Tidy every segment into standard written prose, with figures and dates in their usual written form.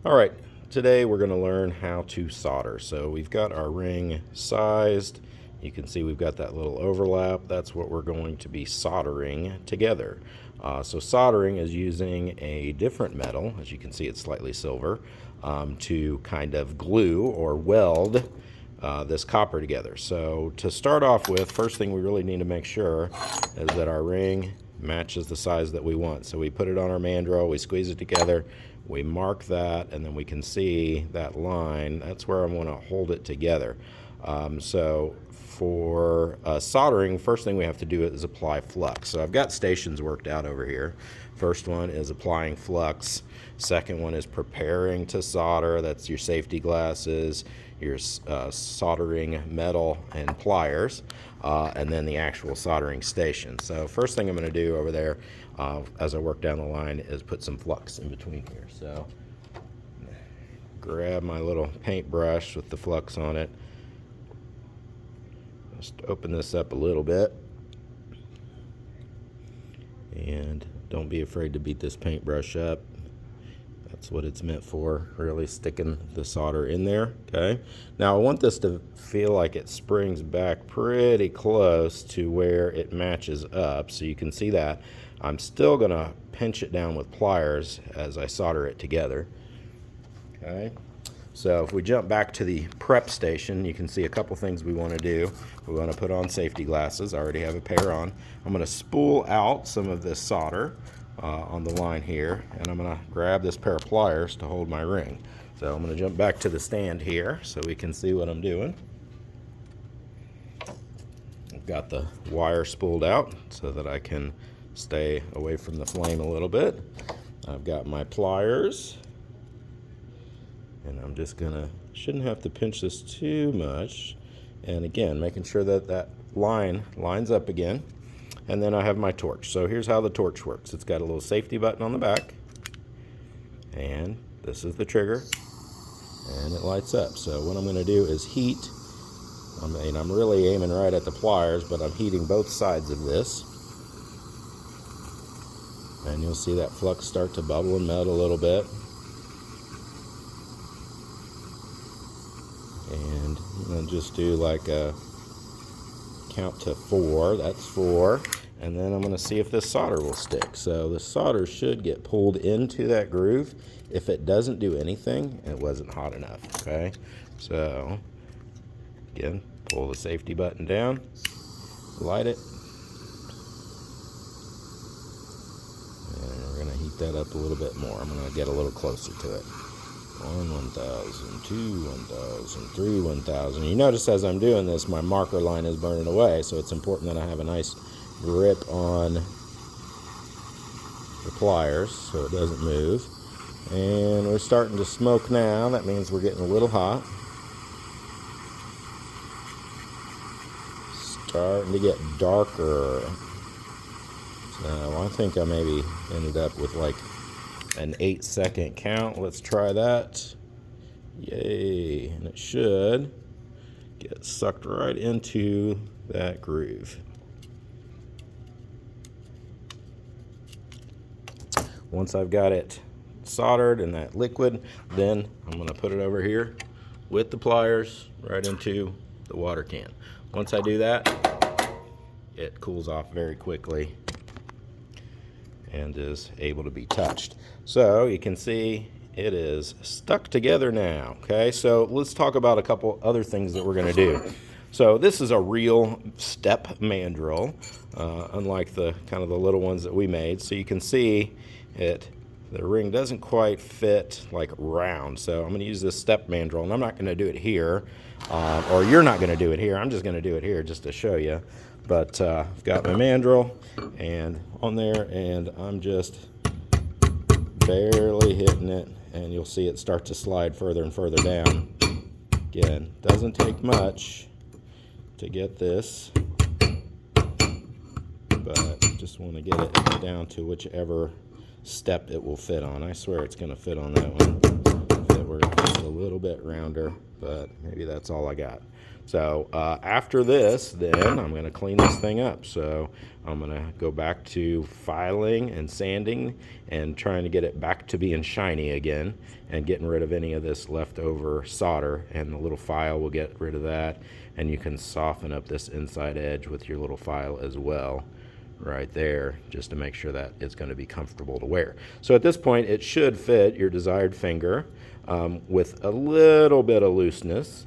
All right, today we're going to learn how to solder. So we've got our ring sized. You can see we've got that little overlap. That's what we're going to be soldering together. So soldering is using a different metal, as you can see it's slightly silver, to kind of glue or weld this copper together. So to start off with, first thing we really need to make sure is that our ring matches the size that we want. So we put it on our mandrel, we squeeze it together, we mark that, and then we can see that line. That's where I want to hold it together. So for soldering, first thing we have to do is apply flux. So I've got stations worked out over here. First one is applying flux. Second one is preparing to solder. That's your safety glasses, your soldering metal and pliers, and then the actual soldering station. So first thing I'm going to do over there as I work down the line is put some flux in between here. So grab my little paintbrush with the flux on it. Just open this up a little bit, and don't be afraid to beat this paintbrush up. That's what it's meant for, really sticking the solder in there. Okay, now I want this to feel like it springs back pretty close to where it matches up, so you can see that. I'm still gonna pinch it down with pliers as I solder it together. Okay, so if we jump back to the prep station, you can see a couple things we want to do. We want to put on safety glasses. I already have a pair on. I'm going to spool out some of this solder on the line here, and I'm going to grab this pair of pliers to hold my ring. So I'm going to jump back to the stand here so we can see what I'm doing. I've got the wire spooled out so that I can stay away from the flame a little bit. I've got my pliers, and I'm just gonna, shouldn't have to pinch this too much. And again, making sure that that line lines up again. And then I have my torch. So here's how the torch works. It's got a little safety button on the back, and this is the trigger, and it lights up. So what I'm gonna do is heat. I'm really aiming right at the pliers, but I'm heating both sides of this. And you'll see that flux start to bubble and melt a little bit. And I'm going to just do like a count to 4. That's 4. And then I'm going to see if this solder will stick. So the solder should get pulled into that groove. If it doesn't do anything, it wasn't hot enough. Okay, so again, pull the safety button down, light it, and we're going to heat that up a little bit more. I'm going to get a little closer to it. 1 1000, 2 1000, 3 1000. You notice as I'm doing this, my marker line is burning away, so it's important that I have a nice grip on the pliers so it doesn't move. And we're starting to smoke now. That means we're getting a little hot. Starting to get darker. So I think I maybe ended up with like an 8-second count. Let's try that. Yay. And it should get sucked right into that groove. Once I've got it soldered in that liquid, then I'm going to put it over here with the pliers right into the water can. Once I do that, it cools off very quickly and is able to be touched. So you can see it is stuck together now. Okay, so let's talk about a couple other things that we're going to do. So this is a real step mandrel, unlike the kind of the little ones that we made. So you can see the ring doesn't quite fit like round. So I'm going to use this step mandrel, and I'm not going to do it here, or you're not going to do it here. I'm just going to do it here just to show you. But I've got my mandrel and on there, and I'm just barely hitting it, and you'll see it start to slide further and further down. Again, doesn't take much to get this, but just want to get it down to whichever step it will fit on. I swear it's going to fit on that one if it were or just a little bit rounder, but maybe that's all I got. So after this, then I'm going to clean this thing up. So I'm going to go back to filing and sanding and trying to get it back to being shiny again and getting rid of any of this leftover solder, and the little file will get rid of that, and you can soften up this inside edge with your little file as well right there, just to make sure that it's going to be comfortable to wear. So at this point it should fit your desired finger with a little bit of looseness.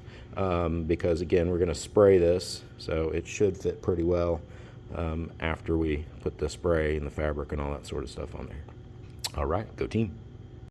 Because again, we're going to spray this, so it should fit pretty well after we put the spray and the fabric and all that sort of stuff on there. All right, go team.